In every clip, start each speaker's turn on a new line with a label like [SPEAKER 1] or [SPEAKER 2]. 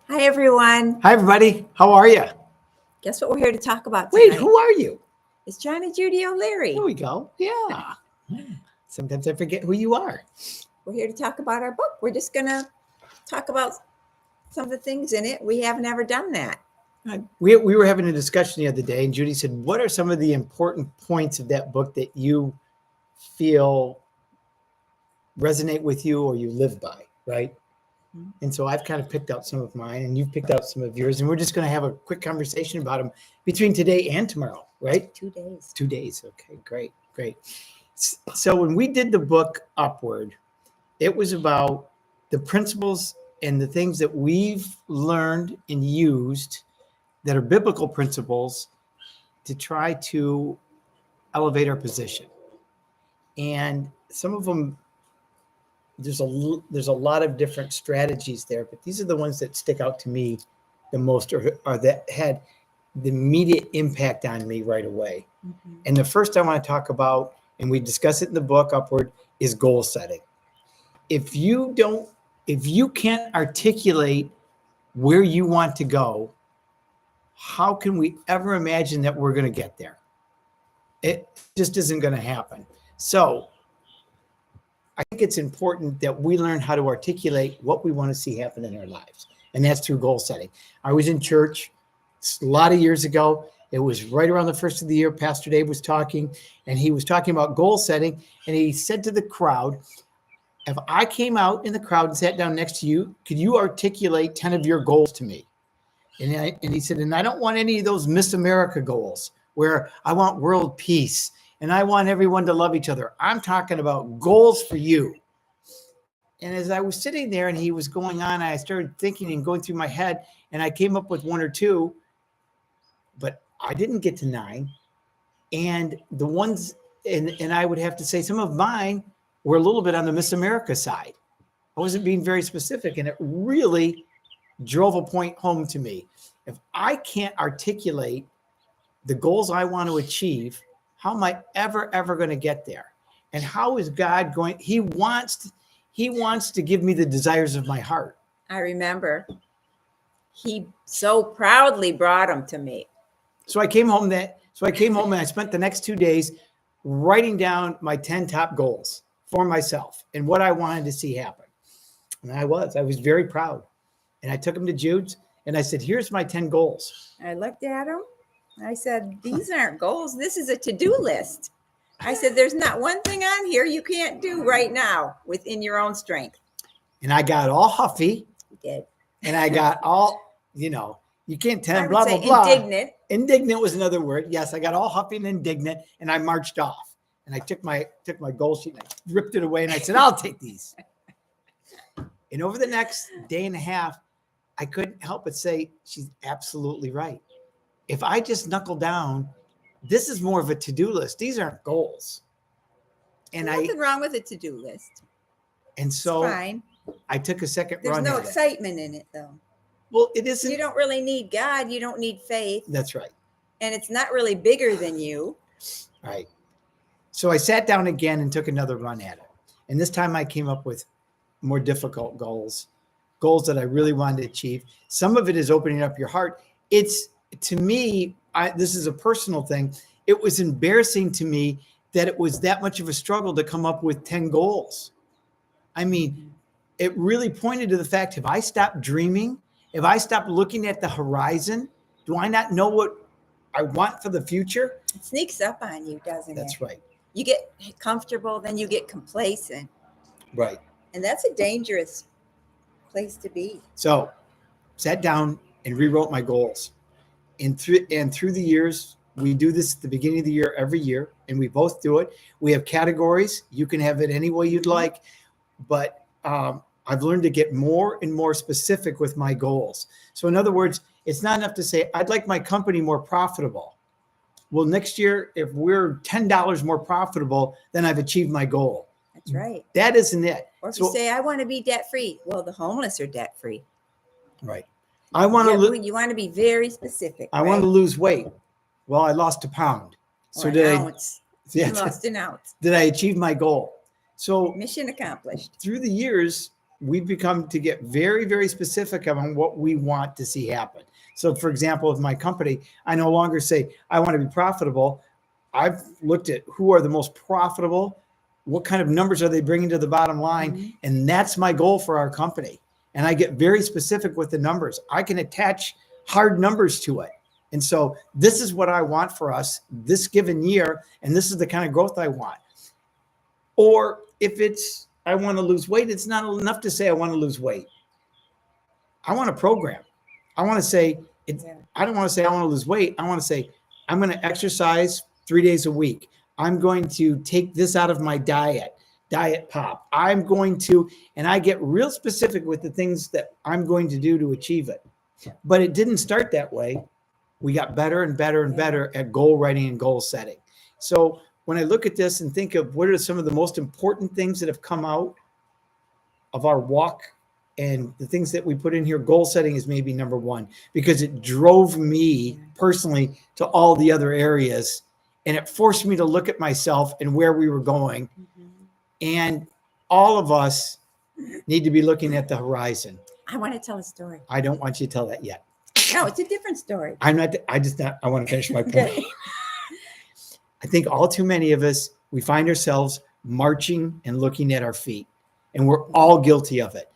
[SPEAKER 1] Hi, everyone.
[SPEAKER 2] Hi, everybody. How are you?
[SPEAKER 1] Guess what we're here to talk about
[SPEAKER 2] Wait,
[SPEAKER 1] tonight?
[SPEAKER 2] who are you?
[SPEAKER 1] It's John and Judy O'Leary.
[SPEAKER 2] There we go. Yeah. Sometimes I forget who you are.
[SPEAKER 1] We're here to talk about our book. We're just going to talk about some of the things in it. We haven't ever done that.
[SPEAKER 2] We were having a discussion the other day, and Judy said, what are some of the important points of that book that you feel resonate with you or you live by, right?
[SPEAKER 1] Mhm.
[SPEAKER 2] And so I've kind of picked out some of mine, and you've picked out some of yours, and we're just going to have a quick conversation about them between today and tomorrow, right?
[SPEAKER 1] 2 days.
[SPEAKER 2] 2 days. Okay, great, great. So when we did the book Upward, it was about the principles and the things that we've learned and used that are biblical principles to try to elevate our position. And some of them, there's a lot of different strategies there, but these are the ones that stick out to me the most, or that had the immediate impact on me right away.
[SPEAKER 1] Mm-hmm.
[SPEAKER 2] And the first I want to talk about, and we discuss it in the book Upward, is goal setting. If you can't articulate where you want to go, how can we ever imagine that we're going to get there? It just isn't going to happen. So I think it's important that we learn how to articulate what we want to see happen in our lives. And that's through goal setting. I was in church a lot of years ago. It was right around the first of the year. Pastor Dave was talking, and he was talking about goal setting. And he said to the crowd, if I came out in the crowd and sat down next to you, could you articulate 10 of your goals to me? And he said, and I don't want any of those Miss America goals where I want world peace and I want everyone to love each other. I'm talking about goals for you. And as I was sitting there and he was going on, I started thinking and going through my head, and I came up with one or two, but I didn't get to 9. And the ones, and I would have to say some of mine were a little bit on the Miss America side. I wasn't being very specific, and it really drove a point home to me. If I can't articulate the goals I want to achieve, how am I ever going to get there? And how is God going? He wants to give me the desires of my heart.
[SPEAKER 1] I remember he so proudly brought them to me.
[SPEAKER 2] So I came home and I spent the next 2 days writing down my 10 top goals for myself and what I wanted to see happen. And I was very proud. And I took them to Jude's and I said, here's my 10 goals.
[SPEAKER 1] I looked at them. I said, these aren't goals. This is a to-do list. I said, there's not one thing on here you can't do right now within your own strength.
[SPEAKER 2] And I got all huffy.
[SPEAKER 1] You did.
[SPEAKER 2] And I got all, you can't tell
[SPEAKER 1] I
[SPEAKER 2] blah,
[SPEAKER 1] would
[SPEAKER 2] blah,
[SPEAKER 1] say
[SPEAKER 2] blah.
[SPEAKER 1] indignant.
[SPEAKER 2] Indignant was another word. Yes, I got all huffy and indignant and I marched off. And I took my goal sheet and I ripped it away and I said, I'll take these. And over the next day and a half, I couldn't help but say, she's absolutely right. If I just knuckle down, this is more of a to-do list. These aren't goals. And
[SPEAKER 1] There's nothing wrong with a to-do list.
[SPEAKER 2] And so
[SPEAKER 1] it's fine.
[SPEAKER 2] I took a second
[SPEAKER 1] There's
[SPEAKER 2] run.
[SPEAKER 1] no
[SPEAKER 2] at
[SPEAKER 1] excitement in it, though.
[SPEAKER 2] Well, it isn't.
[SPEAKER 1] You don't really need God. You don't need faith.
[SPEAKER 2] That's right.
[SPEAKER 1] And it's not really bigger than you.
[SPEAKER 2] Right. So I sat down again and took another run at it. And this time I came up with more difficult goals that I really wanted to achieve. Some of it is opening up your heart. It's, to me, this is a personal thing. It was embarrassing to me that it was that much of a struggle to come up with 10 goals. I mean, it really pointed to the fact, if I stopped dreaming, if I stopped looking at the horizon, do I not know what I want for the future?
[SPEAKER 1] It sneaks up on you, doesn't it?
[SPEAKER 2] That's right.
[SPEAKER 1] You get comfortable, then you get complacent.
[SPEAKER 2] Right.
[SPEAKER 1] And that's a dangerous place to be.
[SPEAKER 2] So sat down and rewrote my goals. And through the years, we do this at the beginning of the year every year, and we both do it. We have categories. You can have it any way you'd like, but I've learned to get more and more specific with my goals. So in other words, it's not enough to say, I'd like my company more profitable. Well, next year, if we're $10 more profitable, then I've achieved my goal.
[SPEAKER 1] That's right.
[SPEAKER 2] That isn't it.
[SPEAKER 1] Or if you say, I want to be debt-free. Well, the homeless are debt-free.
[SPEAKER 2] Right. I want to
[SPEAKER 1] you want to be very specific.
[SPEAKER 2] I want to lose weight. Well, I lost a pound. So
[SPEAKER 1] You lost an ounce.
[SPEAKER 2] Did I achieve my goal? So
[SPEAKER 1] mission accomplished.
[SPEAKER 2] Through the years, we've become to get very, very specific on what we want to see happen. So, for example, with my company, I no longer say I want to be profitable. I've looked at who are the most profitable, what kind of numbers are they bringing to the bottom line,
[SPEAKER 1] Mhm.
[SPEAKER 2] and that's my goal for our company. And I get very specific with the numbers. I can attach hard numbers to it. And so this is what I want for us this given year, and this is the kind of growth I want. Or if it's I want to lose weight, it's not enough to say I want to lose weight. I want a program. I want to say it's.
[SPEAKER 1] Yeah.
[SPEAKER 2] I don't want to say I want to lose weight. I want to say I'm going to exercise 3 days a week. I'm going to take this out of my diet pop. I'm going to, and I get real specific with the things that I'm going to do to achieve it. But it didn't start that way. We got better and better and better at goal writing and goal setting. So when I look at this and think of what are some of the most important things that have come out of our walk and the things that we put in here, goal setting is maybe number one, because it drove me personally to all the other areas. And it forced me to look at myself and where we were going.
[SPEAKER 1] Mhm.
[SPEAKER 2] And all of us need to be looking at the horizon.
[SPEAKER 1] I want to tell a story.
[SPEAKER 2] I don't want you to tell that yet.
[SPEAKER 1] No, it's a different story.
[SPEAKER 2] I want to finish my point.
[SPEAKER 1] Okay.
[SPEAKER 2] I think all too many of us, we find ourselves marching and looking at our feet, and we're all guilty of it.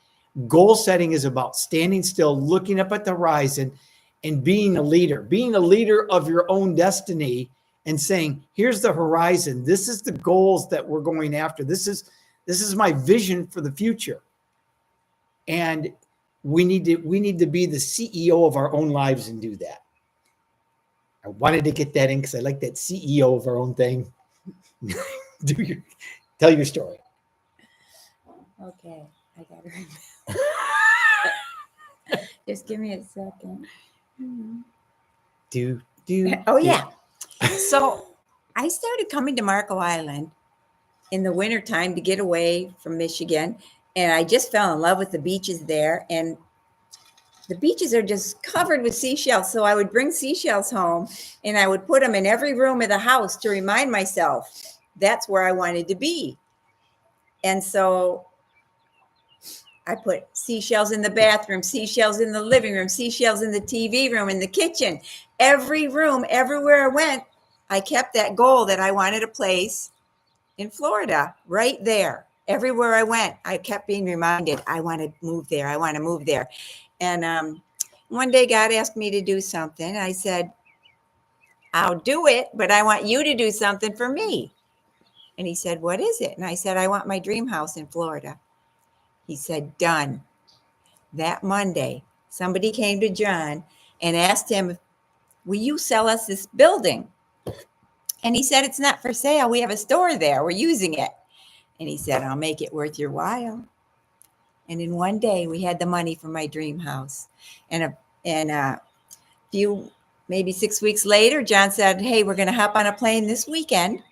[SPEAKER 2] Goal setting is about standing still, looking up at the horizon, and being a leader of your own destiny, and saying, here's the horizon. This is the goals that we're going after. This is my vision for the future. And we need to be the CEO of our own lives and do that. I wanted to get that in because I like that CEO of our own thing. Tell your story.
[SPEAKER 1] Okay, I got it. Just give me a second. Oh yeah. So I started coming to Marco Island in the wintertime to get away from Michigan. And I just fell in love with the beaches there. And the beaches are just covered with seashells. So I would bring seashells home and I would put them in every room of the house to remind myself that's where I wanted to be. And so I put seashells in the bathroom, seashells in the living room, seashells in the TV room, in the kitchen. Every room, everywhere I went, I kept that goal that I wanted a place in Florida, right there. Everywhere I went, I kept being reminded, I want to move there. I want to move there. And one day God asked me to do something. I said, I'll do it, but I want you to do something for me. And he said, what is it? And I said, I want my dream house in Florida. He said, done. That Monday, somebody came to John and asked him, will you sell us this building? And he said, it's not for sale. We have a store there. We're using it. And he said, I'll make it worth your while. And in one day, we had the money for my dream house. And a few, maybe 6 weeks later, John said, hey, we're going to hop on a plane this weekend.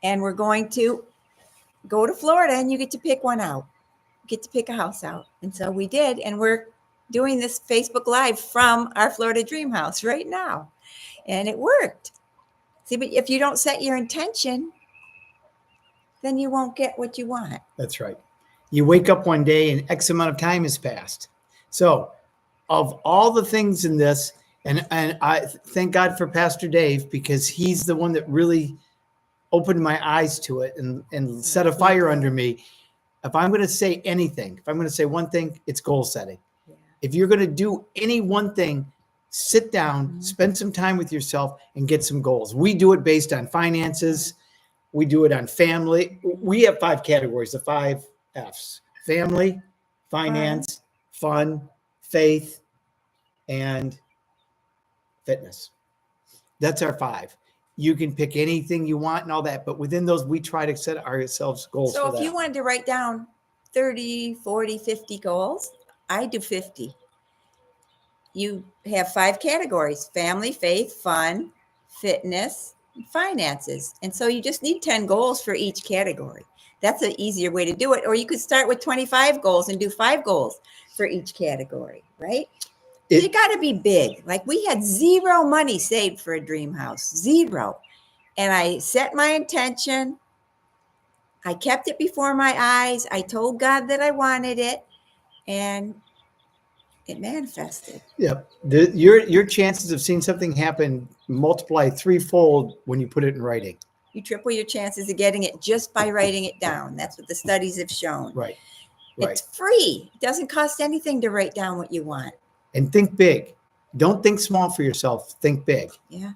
[SPEAKER 1] And we're going to go to Florida and you get to pick one out. Get to pick a house out. And so we did. And we're doing this Facebook Live from our Florida dream house right now. And it worked. See, but if you don't set your intention, then you won't get what you want.
[SPEAKER 2] That's right. You wake up one day and X amount of time has passed. So of all the things in this, and I thank God for Pastor Dave, because he's the one that really opened my eyes to it and set a fire under me. If I'm going to say anything, if I'm going to say one thing, it's goal setting.
[SPEAKER 1] Yeah.
[SPEAKER 2] If you're going to do any one thing, sit down, spend some time with yourself and get some goals. We do it based on finances. We do it on family. We have 5 categories, the 5 F's: family, finance, fun, faith, and fitness. That's our 5. You can pick anything you want and all that, but within those, we try to set ourselves goals.
[SPEAKER 1] So
[SPEAKER 2] for
[SPEAKER 1] if
[SPEAKER 2] that.
[SPEAKER 1] you wanted to write down 30, 40, 50 goals, I do 50. You have 5 categories: family, faith, fun, fitness, and finances. And so you just need 10 goals for each category. That's an easier way to do it. Or you could start with 25 goals and do 5 goals for each category, right? You got to be big. Like we had 0 money saved for a dream house, 0. And I set my intention. I kept it before my eyes. I told God that I wanted it. and it manifested.
[SPEAKER 2] Yep. Your chances of seeing something happen multiply threefold when you put it in writing.
[SPEAKER 1] You triple your chances of getting it just by writing it down. That's what the studies have shown.
[SPEAKER 2] Right.
[SPEAKER 1] It's free. It doesn't cost anything to write down what you want.
[SPEAKER 2] And think big. Don't think small for yourself. Think big.
[SPEAKER 1] Yeah.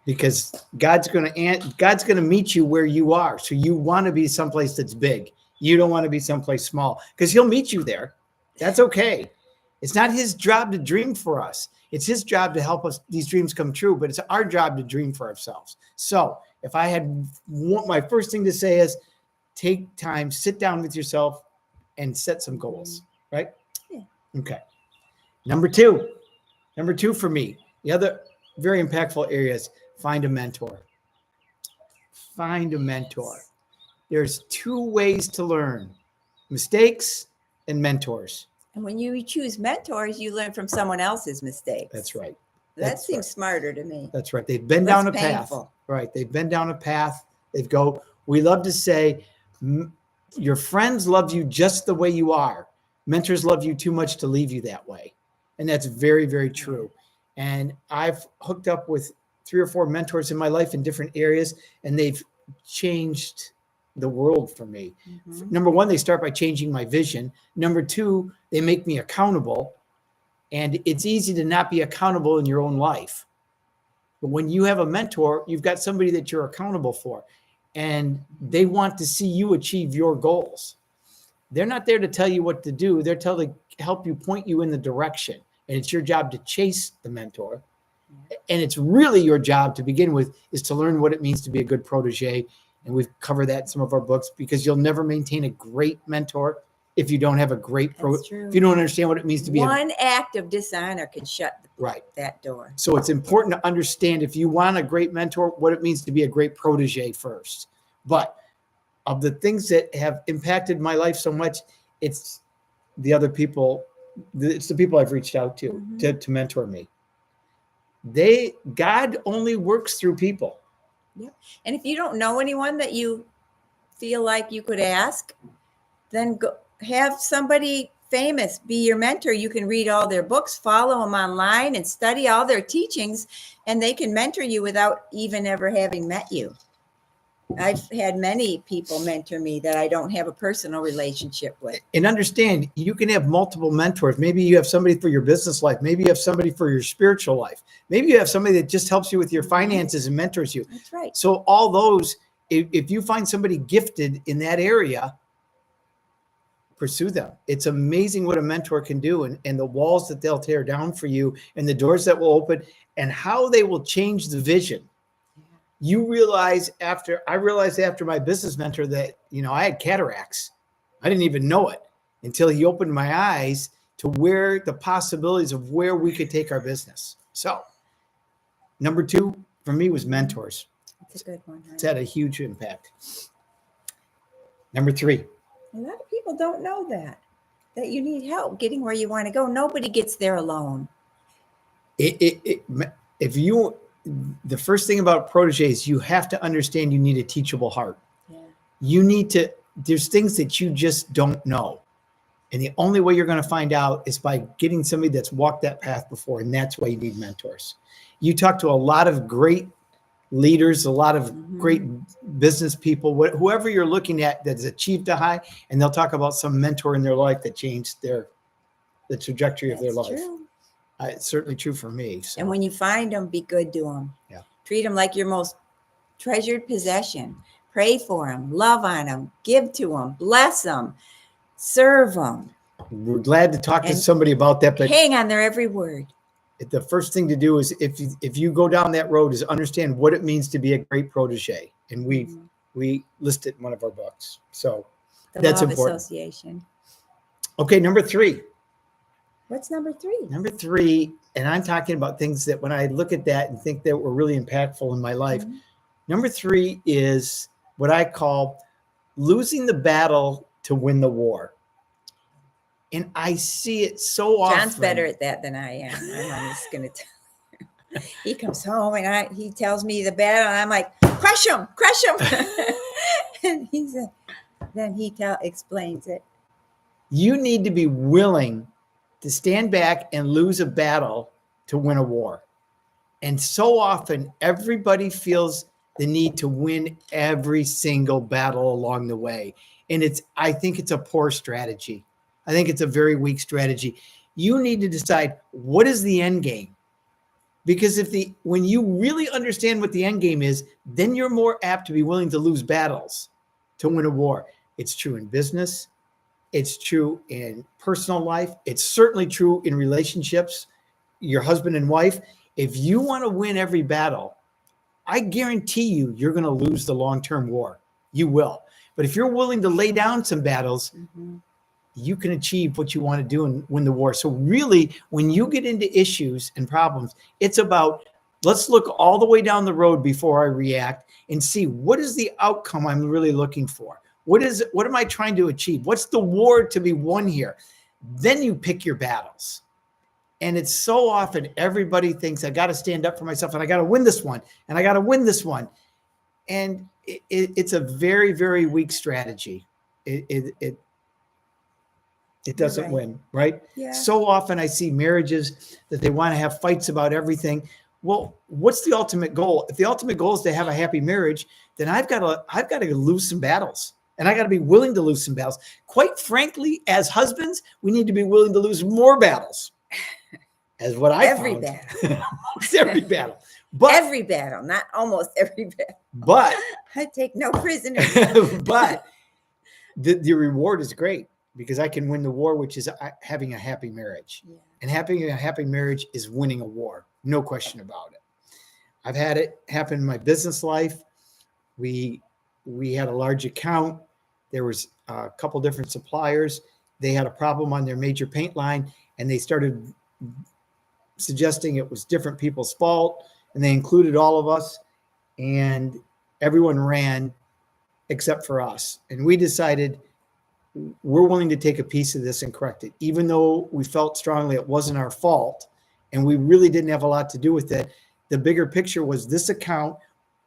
[SPEAKER 2] Because God's going to meet you where you are. So you want to be someplace that's big. You don't want to be someplace small because he'll meet you there. That's okay. It's not his job to dream for us. It's his job to help us these dreams come true, but it's our job to dream for ourselves. So if I had my first thing to say is take time, sit down with yourself and set some goals, right?
[SPEAKER 1] Yeah.
[SPEAKER 2] Okay. Number two for me, the other very impactful areas, find a mentor. Find a mentor. There's two ways to learn, mistakes and mentors.
[SPEAKER 1] And when you choose mentors, you learn from someone else's mistakes.
[SPEAKER 2] That's right.
[SPEAKER 1] That seems smarter to me.
[SPEAKER 2] That's right. They've been down a path. Right. They've been down a path. We love to say, your friends love you just the way you are. Mentors love you too much to leave you that way. And that's very, very true. And I've hooked up with 3 or 4 mentors in my life in different areas, and they've changed the world for me. Mm-hmm. Number 1, they start by changing my vision. Number 2, they make me accountable. And it's easy to not be accountable in your own life. But when you have a mentor, you've got somebody that you're accountable for, and they want to see you achieve your goals. They're not there to tell you what to do. They're to help you, point you in the direction. And it's your job to chase the mentor. And it's really your job to begin with is to learn what it means to be a good protege. And we've covered that in some of our books, because you'll never maintain a great mentor if you don't have a great if you don't understand what it means to be
[SPEAKER 1] one act of dishonor can shut that door.
[SPEAKER 2] So it's important to understand, if you want a great mentor, what it means to be a great protege first. But of the things that have impacted my life so much, it's the other people, it's the people I've reached out to, mm-hmm. to mentor me. God only works through people.
[SPEAKER 1] Yeah. And if you don't know anyone that you feel like you could ask, then go have somebody famous be your mentor. You can read all their books, follow them online, and study all their teachings, and they can mentor you without even ever having met you. I've had many people mentor me that I don't have a personal relationship with.
[SPEAKER 2] And understand, you can have multiple mentors. Maybe you have somebody for your business life. Maybe you have somebody for your spiritual life. Maybe you have somebody that just helps you with your finances and mentors you.
[SPEAKER 1] That's right.
[SPEAKER 2] So all those, if you find somebody gifted in that area, pursue them. It's amazing what a mentor can do, and the walls that they'll tear down for you, and the doors that will open, and how they will change the vision. I realized after my business mentor that, I had cataracts. I didn't even know it until he opened my eyes to where the possibilities of where we could take our business. So number 2 for me was mentors.
[SPEAKER 1] That's a good one. Huh?
[SPEAKER 2] It's had a huge impact. Number 3.
[SPEAKER 1] A lot of people don't know that you need help getting where you want to go. Nobody gets there alone.
[SPEAKER 2] The first thing about proteges, you have to understand you need a teachable heart. Yeah. There's things that you just don't know. And the only way you're going to find out is by getting somebody that's walked that path before. And that's why you need mentors. You talk to a lot of great leaders, a lot of mm-hmm. great business people, whoever you're looking at that's achieved a high, and they'll talk about some mentor in their life that changed the trajectory of their life. True. It's certainly true for me. So.
[SPEAKER 1] And when you find them, be good to them.
[SPEAKER 2] Yeah.
[SPEAKER 1] Treat them like your most treasured possession. Pray for them, love on them, give to them, bless them, serve them.
[SPEAKER 2] We're glad to talk to somebody about that. But
[SPEAKER 1] hang on their every word.
[SPEAKER 2] The first thing to do is, if you go down that road, is understand what it means to be a great protege. And we list it in one of our books. So that's important.
[SPEAKER 1] Association.
[SPEAKER 2] Okay, number 3.
[SPEAKER 1] What's number 3?
[SPEAKER 2] Number 3, and I'm talking about things that when I look at that and think that were really impactful in my life. Mm-hmm. Number 3 is what I call losing the battle to win the war. And I see it so often.
[SPEAKER 1] John's better at that than I am. I'm just going to tell you. He comes home and he tells me the battle, and I'm like, crush him. And then he explains it.
[SPEAKER 2] You need to be willing to stand back and lose a battle to win a war. And so often everybody feels the need to win every single battle along the way. And I think it's a poor strategy. I think it's a very weak strategy. You need to decide, what is the end game? Because when you really understand what the end game is, then you're more apt to be willing to lose battles to win a war. It's true in business. It's true in personal life. It's certainly true in relationships, your husband and wife. If you want to win every battle, I guarantee you're going to lose the long-term war. You will. But if you're willing to lay down some battles, you can achieve what you want to do and win the war. So really, when you get into issues and problems, it's about, let's look all the way down the road before I react and see, what is the outcome I'm really looking for? What am I trying to achieve? What's the war to be won here? Then you pick your battles. And it's so often everybody thinks, I got to stand up for myself and I got to win this one and I got to win this one. And it's a very, very weak strategy. It doesn't win, right?
[SPEAKER 1] Yeah.
[SPEAKER 2] So often I see marriages that they want to have fights about everything. Well, what's the ultimate goal? If the ultimate goal is to have a happy marriage, then I've got to lose some battles. And I got to be willing to lose some battles. Quite frankly, as husbands, we need to be willing to lose more battles. As what I
[SPEAKER 1] Every
[SPEAKER 2] found.
[SPEAKER 1] battle.
[SPEAKER 2] Almost every battle. But
[SPEAKER 1] every battle, not almost every battle.
[SPEAKER 2] But
[SPEAKER 1] I take no prisoners.
[SPEAKER 2] but the reward is great, because I can win the war, which is having a happy marriage.
[SPEAKER 1] Yeah.
[SPEAKER 2] And having a happy marriage is winning a war. No question about it. I've had it happen in my business life. We had a large account. There was a couple different suppliers. They had a problem on their major paint line, and they started suggesting it was different people's fault. And they included all of us, and everyone ran except for us. And we decided we're willing to take a piece of this and correct it, even though we felt strongly it wasn't our fault and we really didn't have a lot to do with it. The bigger picture was this account.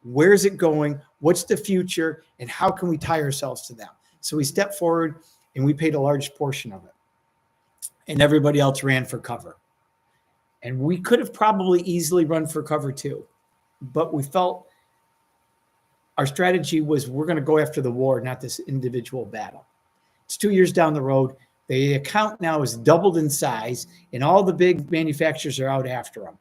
[SPEAKER 2] Where's it going? What's the future? And how can we tie ourselves to them? So we stepped forward and we paid a large portion of it. And everybody else ran for cover. And we could have probably easily run for cover too. But we felt our strategy was, we're going to go after the war, not this individual battle. It's 2 years down the road. The account now is doubled in size, and all the big manufacturers are out after them.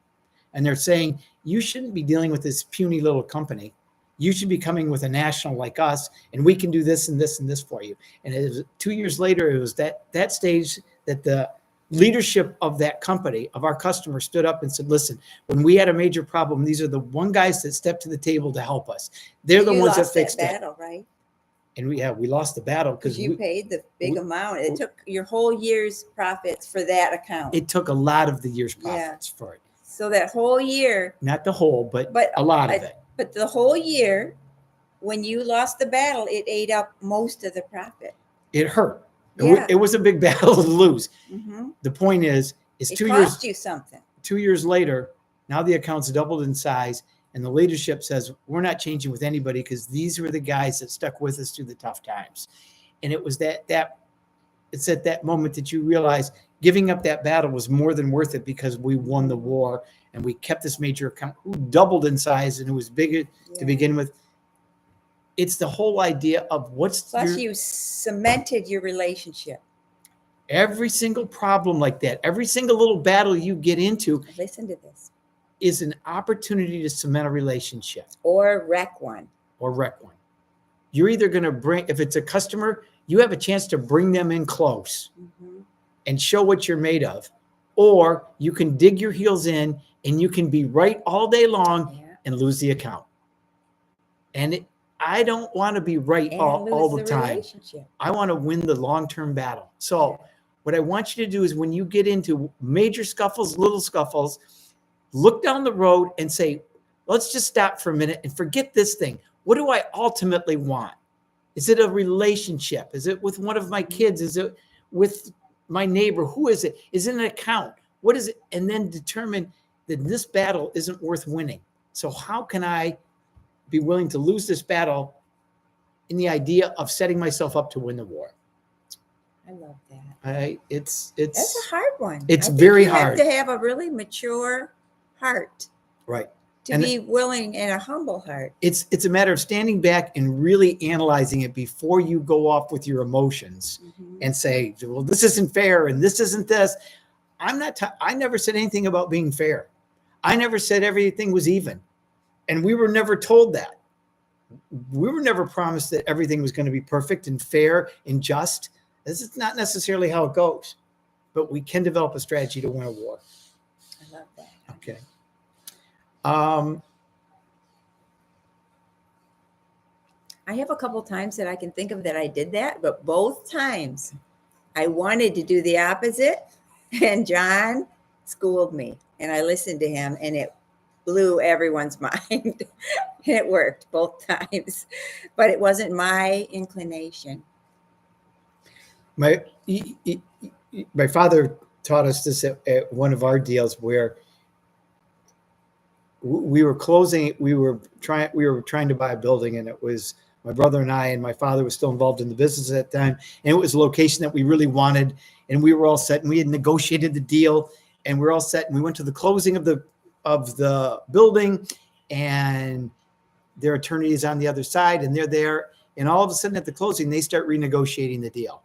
[SPEAKER 2] And they're saying, you shouldn't be dealing with this puny little company. You should be coming with a national like us, and we can do this and this and this for you. And it was 2 years later, it was that stage that the leadership of that company, of our customer, stood up and said, listen, when we had a major problem, these are the one guys that stepped to the table to help us. They're the ones that fixed it.
[SPEAKER 1] Battle, right?
[SPEAKER 2] And we lost the battle because
[SPEAKER 1] you paid the big amount. It took your whole year's profits for that account.
[SPEAKER 2] It took a lot of the year's profits for it.
[SPEAKER 1] So that whole year,
[SPEAKER 2] not the whole, but a lot of it.
[SPEAKER 1] But the whole year, when you lost the battle, it ate up most of the profit.
[SPEAKER 2] It hurt.
[SPEAKER 1] Yeah.
[SPEAKER 2] It was a big battle to lose.
[SPEAKER 1] Mm-hmm.
[SPEAKER 2] The point is, it
[SPEAKER 1] 2 years. Cost you something.
[SPEAKER 2] 2 years later, now the account's doubled in size, and the leadership says, we're not changing with anybody because these were the guys that stuck with us through the tough times. And it was it's at that moment that you realize giving up that battle was more than worth it, because we won the war and we kept this major account who doubled in size and who was bigger to begin with. It's the whole idea of
[SPEAKER 1] Plus you cemented your relationship.
[SPEAKER 2] Every single problem like that, every single little battle you get into,
[SPEAKER 1] listen to this,
[SPEAKER 2] is an opportunity to cement a relationship.
[SPEAKER 1] Or wreck one.
[SPEAKER 2] You're either going to bring, if it's a customer, you have a chance to bring them in close and show what you're made of. Or you can dig your heels in and you can be right all day long and lose the account. And I don't want to be right all the time. I want to win the long-term battle. So what I want you to do is, when you get into major scuffles, little scuffles, look down the road and say, let's just stop for a minute and forget this thing. What do I ultimately want? Is it a relationship? Is it with one of my kids? Is it with my neighbor? Who is it? Is it an account? What is it? And then determine that this battle isn't worth winning. So how can I be willing to lose this battle in the idea of setting myself up to win the war?
[SPEAKER 1] I love that.
[SPEAKER 2] It's
[SPEAKER 1] That's a hard one.
[SPEAKER 2] it's
[SPEAKER 1] I think
[SPEAKER 2] very
[SPEAKER 1] you
[SPEAKER 2] hard.
[SPEAKER 1] have to have a really mature heart
[SPEAKER 2] right.
[SPEAKER 1] to
[SPEAKER 2] And
[SPEAKER 1] be willing, and a humble heart.
[SPEAKER 2] It's a matter of standing back and really analyzing it before you go off with your emotions
[SPEAKER 1] Mhm.
[SPEAKER 2] and say, well, this isn't fair and this isn't this. I never said anything about being fair. I never said everything was even. And we were never told that. We were never promised that everything was going to be perfect and fair and just. This is not necessarily how it goes, but we can develop a strategy to win a war.
[SPEAKER 1] I love that.
[SPEAKER 2] Okay.
[SPEAKER 1] I have a couple times that I can think of that I did that, but both times I wanted to do the opposite, and John schooled me, and I listened to him, and it blew everyone's mind. It worked both times, but it wasn't my inclination.
[SPEAKER 2] My father taught us this at one of our deals where we were trying to buy a building, and it was my brother and I, and my father was still involved in the business at that time, and it was a location that we really wanted, and we were all set, and we had negotiated the deal, and we were all set, and we went to the closing of the building, and their attorney is on the other side, and they're there, and all of a sudden at the closing they start renegotiating the deal,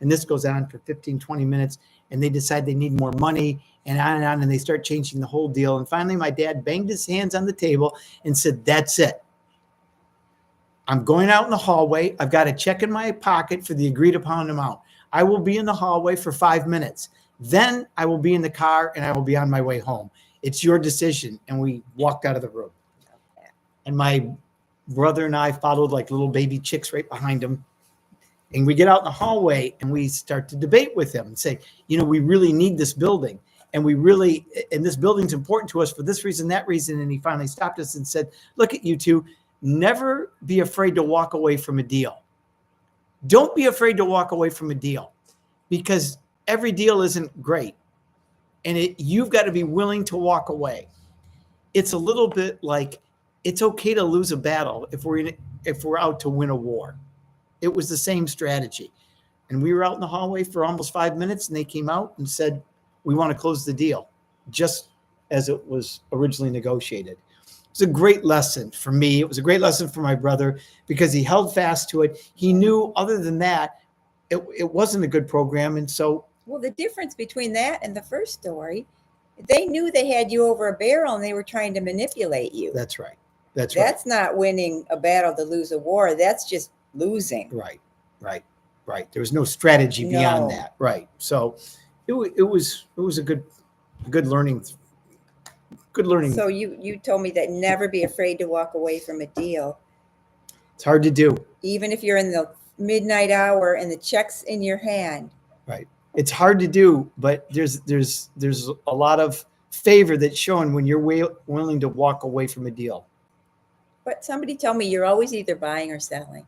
[SPEAKER 2] and this goes on for 15-20 minutes, and they decide they need more money, and on, and they start changing the whole deal. And finally my dad banged his hands on the table and said, that's it. I'm going out in the hallway. I've got a check in my pocket for the agreed upon amount. I will be in the hallway for 5 minutes. Then I will be in the car and I will be on my way home. It's your decision. And we walked out of the room. And my brother and I followed like little baby chicks right behind him. And we get out in the hallway and we start to debate with him and say, we really need this building. And this building's important to us for this reason, that reason. And he finally stopped us and said, look at you two. Never be afraid to walk away from a deal. Don't be afraid to walk away from a deal, because every deal isn't great. And you've got to be willing to walk away. It's a little bit like it's okay to lose a battle if we're out to win a war. It was the same strategy. And we were out in the hallway for almost 5 minutes, and they came out and said, we want to close the deal, just as it was originally negotiated. It was a great lesson for me. It was a great lesson for my brother, because he held fast to it. He knew, other than that, it wasn't a good program. And so,
[SPEAKER 1] well, the difference between that and the first story, they knew they had you over a barrel and they were trying to manipulate you.
[SPEAKER 2] That's right.
[SPEAKER 1] That's not winning a battle to lose a war. That's just losing.
[SPEAKER 2] Right. There was no strategy beyond that. Right. So it was a good learning. Good learning.
[SPEAKER 1] So you told me that never be afraid to walk away from a deal.
[SPEAKER 2] It's hard to do.
[SPEAKER 1] Even if you're in the midnight hour and the check's in your hand.
[SPEAKER 2] Right. It's hard to do, but there's a lot of favor that's shown when you're willing to walk away from a deal.
[SPEAKER 1] But somebody told me you're always either buying or selling.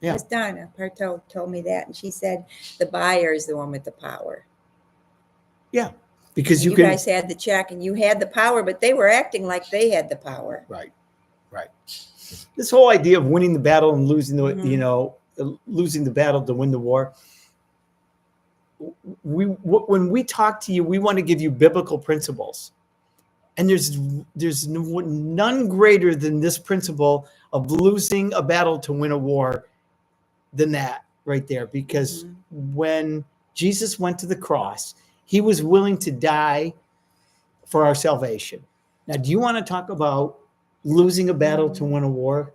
[SPEAKER 2] Yeah.
[SPEAKER 1] It was Donna Parto told me that, and she said the buyer is the one with the power.
[SPEAKER 2] Yeah. Because you
[SPEAKER 1] guys had the check and you had the power, but they were acting like they had the power.
[SPEAKER 2] Right. This whole idea of winning the battle and losing losing the battle to win the war. When we talk to you, we want to give you biblical principles, and there's none greater than this principle of losing a battle to win a war than that right there. Because when Jesus went to the cross, he was willing to die for our salvation. Now, do you want to talk about losing a battle to win a war?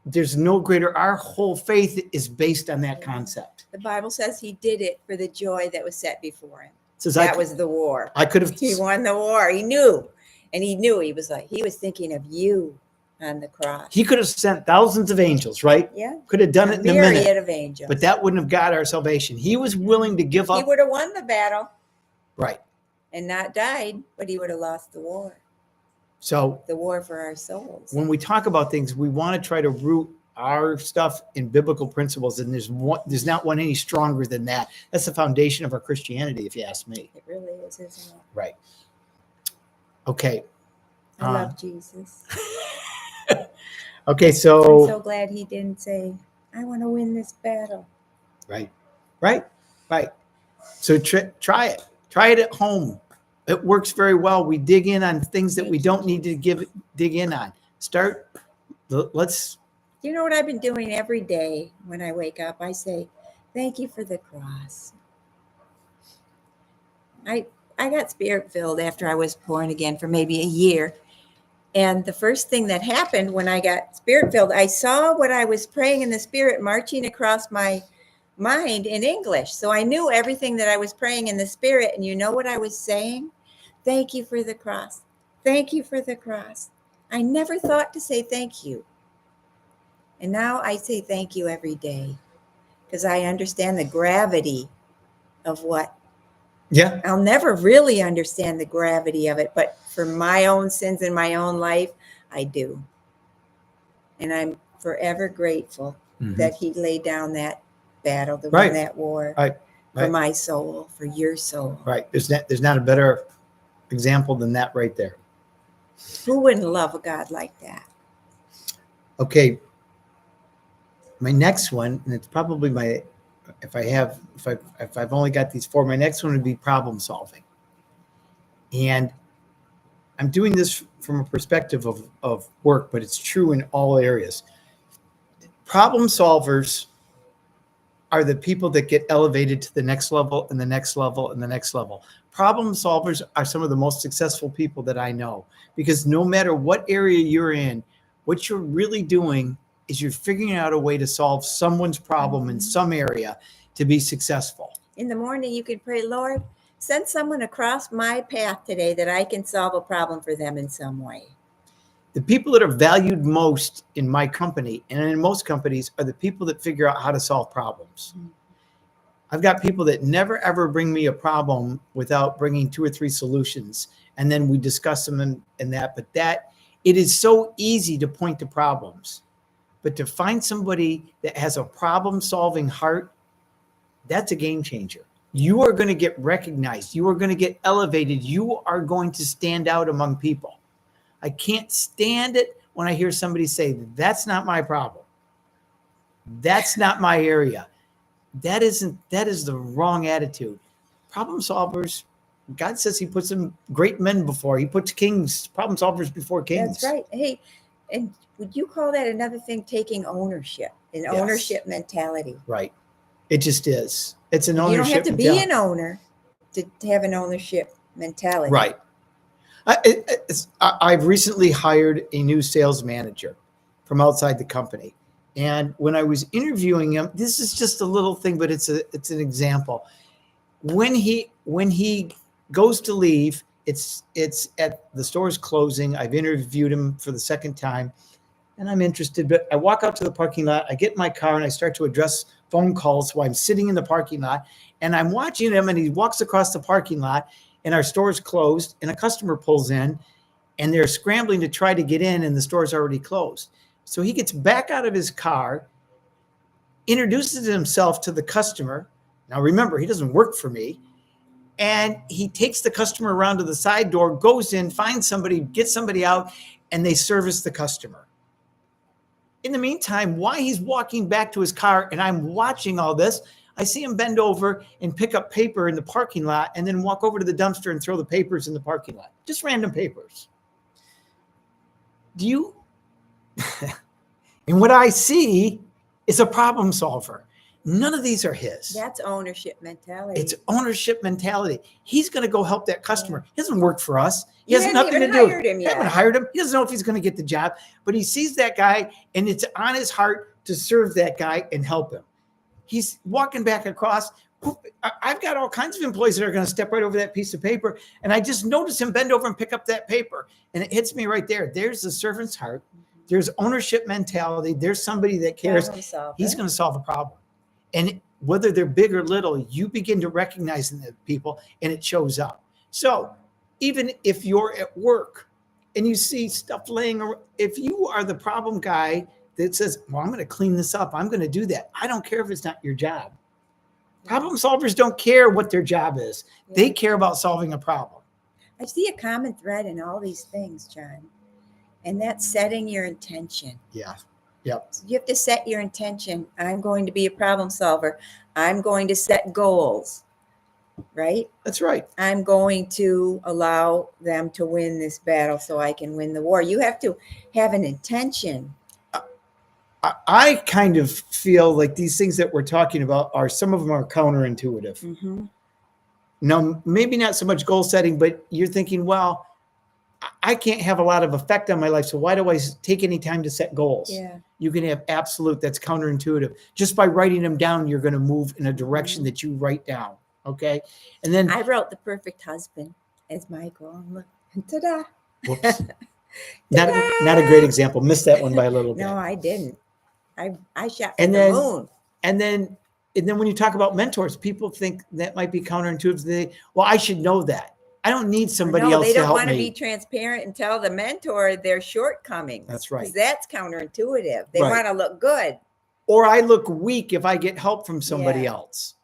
[SPEAKER 2] There's no greater. Our whole faith is based on that concept.
[SPEAKER 1] The Bible says he did it for the joy that was set before him.
[SPEAKER 2] Says
[SPEAKER 1] that was the war. He won the war. He knew. And he knew. He was thinking of you on the cross.
[SPEAKER 2] He could have sent thousands of angels, right?
[SPEAKER 1] Yeah.
[SPEAKER 2] Could have done it in a minute.
[SPEAKER 1] Myriad of angels.
[SPEAKER 2] But that wouldn't have got our salvation. He was willing to give up.
[SPEAKER 1] He would have won the battle.
[SPEAKER 2] Right.
[SPEAKER 1] And not died, but he would have lost the war.
[SPEAKER 2] So
[SPEAKER 1] the war for our souls.
[SPEAKER 2] When we talk about things, we want to try to root our stuff in biblical principles, and there's not one any stronger than that. That's the foundation of our Christianity, if you ask me.
[SPEAKER 1] It really is, isn't it?
[SPEAKER 2] Right. Okay.
[SPEAKER 1] I love Jesus.
[SPEAKER 2] Okay, so
[SPEAKER 1] I'm so glad he didn't say, I want to win this battle.
[SPEAKER 2] Right. Right. So try it. Try it at home. It works very well. We dig in on things that we don't need to dig in on. Let's.
[SPEAKER 1] You know what I've been doing every day when I wake up? I say, thank you for the cross. I got spirit filled after I was born again for maybe a year. And the first thing that happened when I got spirit filled, I saw what I was praying in the spirit marching across my mind in English. So I knew everything that I was praying in the spirit. And you know what I was saying? Thank you for the cross. Thank you for the cross. I never thought to say thank you. And now I say thank you every day because I understand the gravity of what.
[SPEAKER 2] Yeah.
[SPEAKER 1] I'll never really understand the gravity of it, but for my own sins in my own life, I do. And I'm forever grateful that he laid down that battle, to win that war for my soul, for your soul.
[SPEAKER 2] Right. There's not a better example than that right there.
[SPEAKER 1] Who wouldn't love a God like that?
[SPEAKER 2] Okay. My next one, and it's probably if I've only got these 4, my next one would be problem solving. And I'm doing this from a perspective of work, but it's true in all areas. Problem solvers are the people that get elevated to the next level and the next level and the next level. Problem solvers are some of the most successful people that I know, because no matter what area you're in, what you're really doing is you're figuring out a way to solve someone's problem in some area to be successful.
[SPEAKER 1] In the morning, you could pray, Lord, send someone across my path today that I can solve a problem for them in some way.
[SPEAKER 2] The people that are valued most in my company and in most companies are the people that figure out how to solve problems. I've got people that never, ever bring me a problem without bringing 2 or 3 solutions. And then we discuss them and that. But it is so easy to point to problems. But to find somebody that has a problem-solving heart, that's a game changer. You are going to get recognized. You are going to get elevated. You are going to stand out among people. I can't stand it when I hear somebody say, that's not my problem. That's not my area. That is the wrong attitude. Problem solvers, God says he puts some great men before. He puts problem solvers before kings.
[SPEAKER 1] That's right. Hey, and would you call that another thing, taking ownership, an ownership mentality?
[SPEAKER 2] Right. It just is. It's an ownership.
[SPEAKER 1] You don't have to be an owner to have an ownership mentality.
[SPEAKER 2] Right. I've recently hired a new sales manager from outside the company. And when I was interviewing him, this is just a little thing, but it's an example. When he goes to leave, it's at the store's closing. I've interviewed him for the second time, and I'm interested. But I walk out to the parking lot. I get in my car and I start to address phone calls while I'm sitting in the parking lot. And I'm watching him, and he walks across the parking lot, and our store's closed, and a customer pulls in, and they're scrambling to try to get in, and the store's already closed. So he gets back out of his car, introduces himself to the customer. Now, remember, he doesn't work for me. And he takes the customer around to the side door, goes in, finds somebody, gets somebody out, and they service the customer. In the meantime, while he's walking back to his car and I'm watching all this, I see him bend over and pick up paper in the parking lot and then walk over to the dumpster and throw the papers in the parking lot. Just random papers. And what I see is a problem solver. None of these are his.
[SPEAKER 1] That's ownership mentality.
[SPEAKER 2] It's ownership mentality. He's going to go help that customer. He doesn't work for us. He
[SPEAKER 1] You
[SPEAKER 2] has
[SPEAKER 1] haven't
[SPEAKER 2] nothing to
[SPEAKER 1] even
[SPEAKER 2] do.
[SPEAKER 1] hired him
[SPEAKER 2] We
[SPEAKER 1] yet.
[SPEAKER 2] haven't hired him. He doesn't know if he's going to get the job, but he sees that guy, and it's on his heart to serve that guy and help him. He's walking back across. I've got all kinds of employees that are going to step right over that piece of paper, and I just notice him bend over and pick up that paper, and it hits me right there. There's the servant's heart. There's ownership mentality. There's somebody that cares. He's going to solve a problem. And whether they're big or little, you begin to recognize in the people, and it shows up. So even if you're at work and you see stuff laying around, if you are the problem guy that says, well, I'm going to clean this up, I'm going to do that, I don't care if it's not your job. Problem solvers don't care what their job is. They care about solving a problem.
[SPEAKER 1] I see a common thread in all these things, John, and that's setting your intention.
[SPEAKER 2] Yeah. Yep.
[SPEAKER 1] You have to set your intention. I'm going to be a problem solver. I'm going to set goals, right?
[SPEAKER 2] That's right.
[SPEAKER 1] I'm going to allow them to win this battle so I can win the war. You have to have an intention.
[SPEAKER 2] I kind of feel like these things that we're talking about are, some of them are counterintuitive.
[SPEAKER 1] Mm-hmm.
[SPEAKER 2] No, maybe not so much goal setting, but you're thinking, well, I can't have a lot of effect on my life, so why do I take any time to set goals?
[SPEAKER 1] Yeah.
[SPEAKER 2] You can have absolute, that's counterintuitive. Just by writing them down, you're going to move in a direction that you write down. Okay. And then
[SPEAKER 1] I wrote the perfect husband as my goal. Look, ta-da.
[SPEAKER 2] whoops. Not a great example. Missed that one by a little bit.
[SPEAKER 1] No, I didn't. I shot for
[SPEAKER 2] And
[SPEAKER 1] the
[SPEAKER 2] then-
[SPEAKER 1] moon.
[SPEAKER 2] And then when you talk about mentors, people think that might be counterintuitive. Well, I should know that. I don't need somebody
[SPEAKER 1] No,
[SPEAKER 2] else
[SPEAKER 1] they
[SPEAKER 2] to
[SPEAKER 1] don't
[SPEAKER 2] help
[SPEAKER 1] want to
[SPEAKER 2] me.
[SPEAKER 1] be transparent and tell the mentor their shortcomings.
[SPEAKER 2] That's right.
[SPEAKER 1] 'Cause that's counterintuitive. They
[SPEAKER 2] Right.
[SPEAKER 1] want to look good.
[SPEAKER 2] Or I look weak if I get help from somebody
[SPEAKER 1] Yeah.
[SPEAKER 2] else.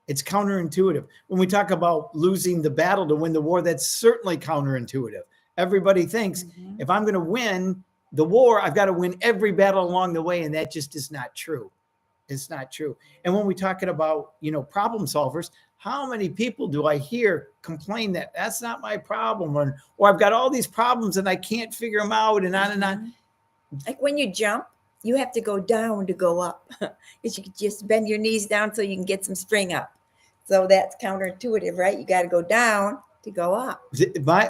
[SPEAKER 2] It's counterintuitive. When we talk about losing the battle to win the war, that's certainly counterintuitive. Everybody thinks
[SPEAKER 1] Mhm.
[SPEAKER 2] if I'm going to win the war, I've got to win every battle along the way. And that just is not true. It's not true. And when we're talking about, problem solvers, how many people do I hear complain that that's not my problem, or I've got all these problems and I can't figure them out, and on and on.
[SPEAKER 1] Like when you jump, you have to go down to go up. Because you can just bend your knees down so you can get some spring up. So that's counterintuitive, right? You got to go down to go up.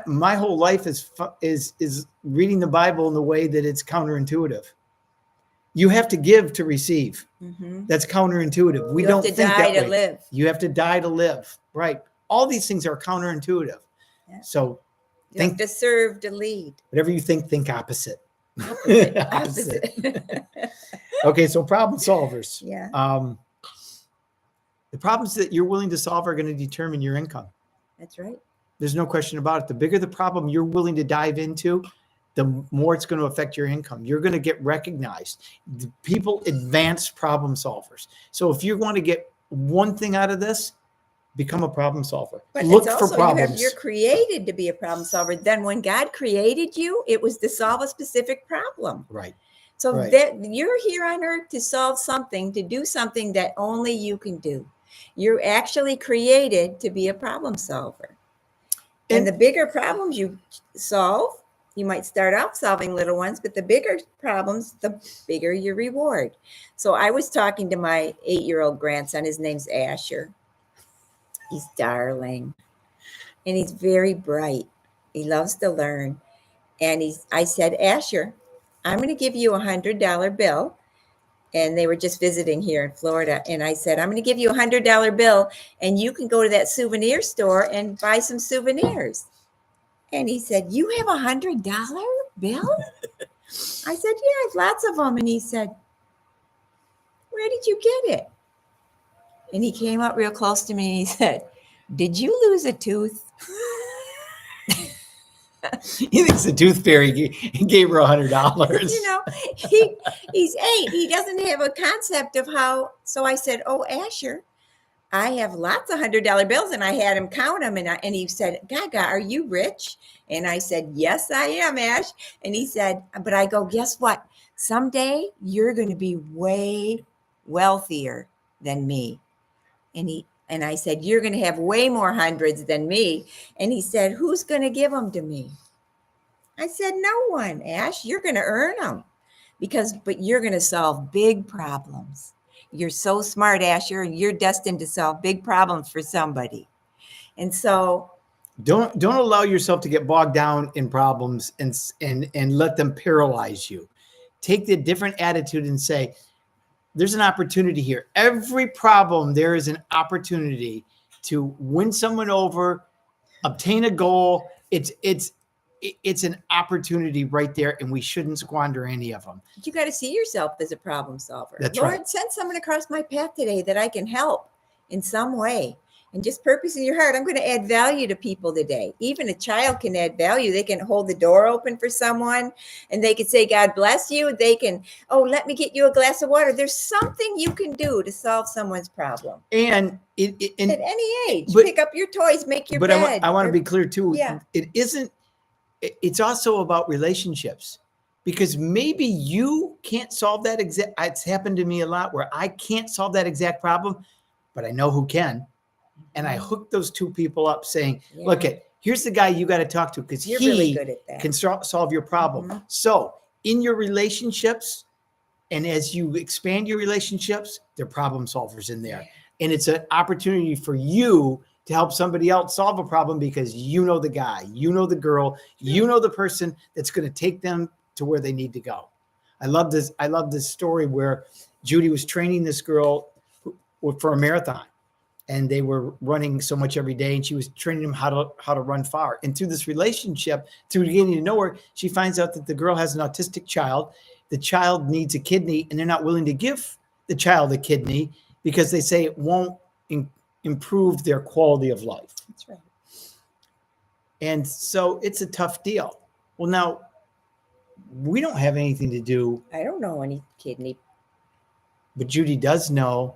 [SPEAKER 2] My whole life is reading the Bible in the way that it's counterintuitive. You have to give to receive.
[SPEAKER 1] Mm-hmm.
[SPEAKER 2] That's counterintuitive. We
[SPEAKER 1] You
[SPEAKER 2] don't
[SPEAKER 1] have to
[SPEAKER 2] think
[SPEAKER 1] die
[SPEAKER 2] that
[SPEAKER 1] to
[SPEAKER 2] way.
[SPEAKER 1] live.
[SPEAKER 2] You have to die to live. Right. All these things are counterintuitive.
[SPEAKER 1] Yeah.
[SPEAKER 2] So
[SPEAKER 1] You have to serve to lead.
[SPEAKER 2] whatever you think opposite.
[SPEAKER 1] Opposite.
[SPEAKER 2] Okay, so problem solvers.
[SPEAKER 1] Yeah.
[SPEAKER 2] The problems that you're willing to solve are going to determine your income.
[SPEAKER 1] That's right.
[SPEAKER 2] There's no question about it. The bigger the problem you're willing to dive into, the more it's going to affect your income. You're going to get recognized. The people advance problem solvers. So if you want to get one thing out of this, become a problem solver.
[SPEAKER 1] But
[SPEAKER 2] Look
[SPEAKER 1] it's
[SPEAKER 2] for
[SPEAKER 1] also,
[SPEAKER 2] problems.
[SPEAKER 1] you're created to be a problem solver. Then when God created you, it was to solve a specific problem.
[SPEAKER 2] Right.
[SPEAKER 1] So
[SPEAKER 2] Right.
[SPEAKER 1] that you're here on earth to solve something, to do something that only you can do. You're actually created to be a problem solver. And the bigger problems you solve, you might start out solving little ones, but the bigger problems, the bigger your reward. So I was talking to my 8-year-old grandson. His name's Asher. He's darling. And he's very bright. He loves to learn. And I said, Asher, I'm going to give you $100 bill. And they were just visiting here in Florida. And I said, I'm going to give you $100 bill and you can go to that souvenir store and buy some souvenirs. And he said, you have $100 bill? I said, yeah, I have lots of them. And he said, where did you get it? And he came up real close to me and he said, did you lose a tooth?
[SPEAKER 2] He thinks the tooth fairy gave her $100.
[SPEAKER 1] You know, he's 8. He doesn't have a concept of how. So I said, oh, Asher, I have lots of $100 bills. And I had him count them. And he said, Gaga, are you rich? And I said, yes, I am, Ash. And he said, but I go, guess what? Someday you're going to be way wealthier than me. And I said, you're going to have way more hundreds than me. And he said, who's going to give them to me? I said, no one, Ash. You're going to earn them but you're going to solve big problems. You're so smart, Asher. You're destined to solve big problems for somebody. And so
[SPEAKER 2] don't allow yourself to get bogged down in problems and let them paralyze you. Take the different attitude and say, there's an opportunity here. Every problem, there is an opportunity to win someone over, obtain a goal. It's an opportunity right there, and we shouldn't squander any of them.
[SPEAKER 1] you got to see yourself as a problem solver.
[SPEAKER 2] That's
[SPEAKER 1] Lord,
[SPEAKER 2] right.
[SPEAKER 1] send someone across my path today that I can help in some way. And just purpose in your heart. I'm going to add value to people today. Even a child can add value. They can hold the door open for someone and they can say, God bless you. They can, let me get you a glass of water. There's something you can do to solve someone's problem.
[SPEAKER 2] And
[SPEAKER 1] At any age,
[SPEAKER 2] but-
[SPEAKER 1] pick up your toys, make your
[SPEAKER 2] but
[SPEAKER 1] bed.
[SPEAKER 2] I want to be clear too.
[SPEAKER 1] Yeah.
[SPEAKER 2] It's also about relationships. because maybe you can't solve that exact. It's happened to me a lot where I can't solve that exact problem, but I know who can. And I hook those two people up saying,
[SPEAKER 1] Yeah.
[SPEAKER 2] look, here's the guy you got to talk to because
[SPEAKER 1] You're
[SPEAKER 2] he
[SPEAKER 1] really good at that.
[SPEAKER 2] can solve your problem.
[SPEAKER 1] Mhm.
[SPEAKER 2] So in your relationships, and as you expand your relationships, they're problem solvers in there. And it's an opportunity for you to help somebody else solve a problem because you know the guy, you know the girl, you know the person that's going to take them to where they need to go. I love this story where Judy was training this girl for a marathon, and they were running so much every day, and she was training them how to run far. And through this relationship, through getting to know her, she finds out that the girl has an autistic child. The child needs a kidney, and they're not willing to give the child a kidney because they say it won't improve their quality of life.
[SPEAKER 1] That's right.
[SPEAKER 2] And so it's a tough deal. Well, now we don't have anything to do,
[SPEAKER 1] I don't know any kidney.
[SPEAKER 2] but Judy does know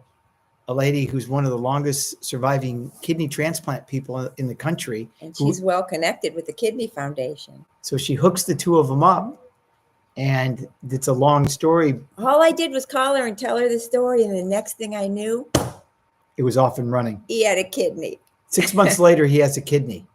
[SPEAKER 2] a lady who's one of the longest surviving kidney transplant people in the country.
[SPEAKER 1] And she's well connected with the Kidney Foundation.
[SPEAKER 2] So she hooks the two of them up, and it's a long story.
[SPEAKER 1] All I did was call her and tell her the story, and the next thing I knew,
[SPEAKER 2] It was off and running.
[SPEAKER 1] he had a kidney.
[SPEAKER 2] 6 months later, he has a kidney.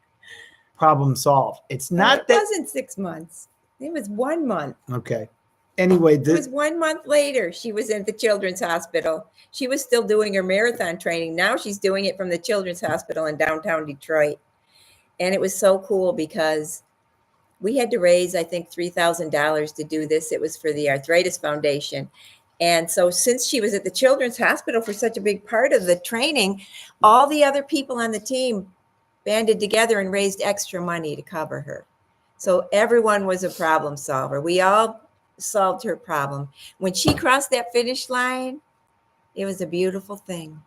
[SPEAKER 2] Problem solved. It's not
[SPEAKER 1] It
[SPEAKER 2] that.
[SPEAKER 1] wasn't 6 months. It was 1 month.
[SPEAKER 2] Okay. Anyway,
[SPEAKER 1] It was 1 month later. She was at the Children's Hospital. She was still doing her marathon training. Now she's doing it from the Children's Hospital in downtown Detroit. And it was so cool because we had to raise, I think, $3,000 to do this. It was for the Arthritis Foundation. And so since she was at the Children's Hospital for such a big part of the training, all the other people on the team banded together and raised extra money to cover her. So everyone was a problem solver. We all solved her problem. When she crossed that finish line, it was a beautiful thing.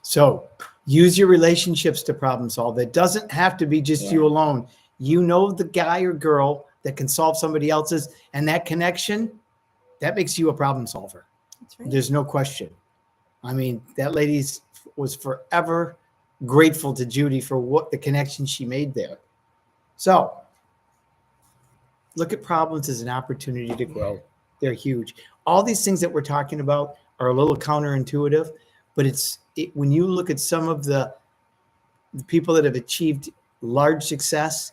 [SPEAKER 2] So use your relationships to problem solve. It doesn't have to be just you alone. You know the guy or girl that can solve somebody else's, and that connection, that makes you a problem solver.
[SPEAKER 1] That's right.
[SPEAKER 2] There's no question. I mean, that lady was forever grateful to Judy for what the connection she made there. So look at problems as an opportunity to grow. They're huge. All these things that we're talking about are a little counterintuitive, but when you look at some of the people that have achieved large success,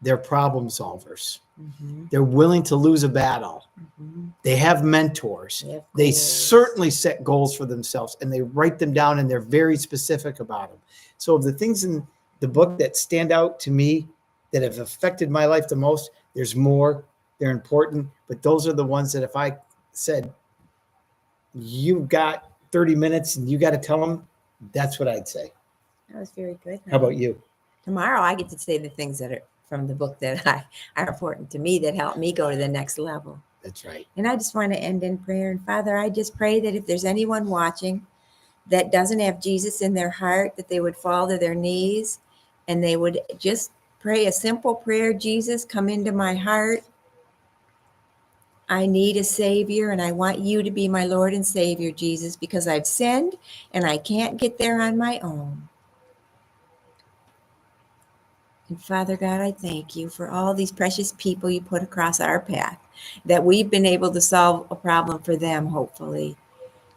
[SPEAKER 2] they're problem solvers.
[SPEAKER 1] Mm-hmm.
[SPEAKER 2] They're willing to lose a battle.
[SPEAKER 1] Mm-hmm.
[SPEAKER 2] They have mentors.
[SPEAKER 1] They have
[SPEAKER 2] They
[SPEAKER 1] goals.
[SPEAKER 2] certainly set goals for themselves, and they write them down, and they're very specific about them. So the things in the book that stand out to me that have affected my life the most, there's more. They're important, but those are the ones that if I said, you've got 30 minutes and you got to tell them, that's what I'd say.
[SPEAKER 1] That was very good.
[SPEAKER 2] How about you?
[SPEAKER 1] Tomorrow I get to say the things that are from the book that are important to me, that help me go to the next level.
[SPEAKER 2] That's right.
[SPEAKER 1] And I just want to end in prayer. And Father, I just pray that if there's anyone watching that doesn't have Jesus in their heart, that they would fall to their knees and they would just pray a simple prayer. Jesus, come into my heart. I need a Savior, and I want you to be my Lord and Savior, Jesus, because I've sinned and I can't get there on my own. And Father God, I thank you for all these precious people you put across our path, that we've been able to solve a problem for them, hopefully.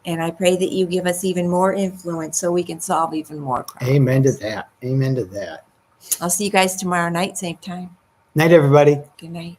[SPEAKER 1] And I pray that you give us even more influence so we can solve even more problems.
[SPEAKER 2] Amen to that. Amen to that.
[SPEAKER 1] I'll see you guys tomorrow night, same time.
[SPEAKER 2] Night, everybody.
[SPEAKER 1] Good night.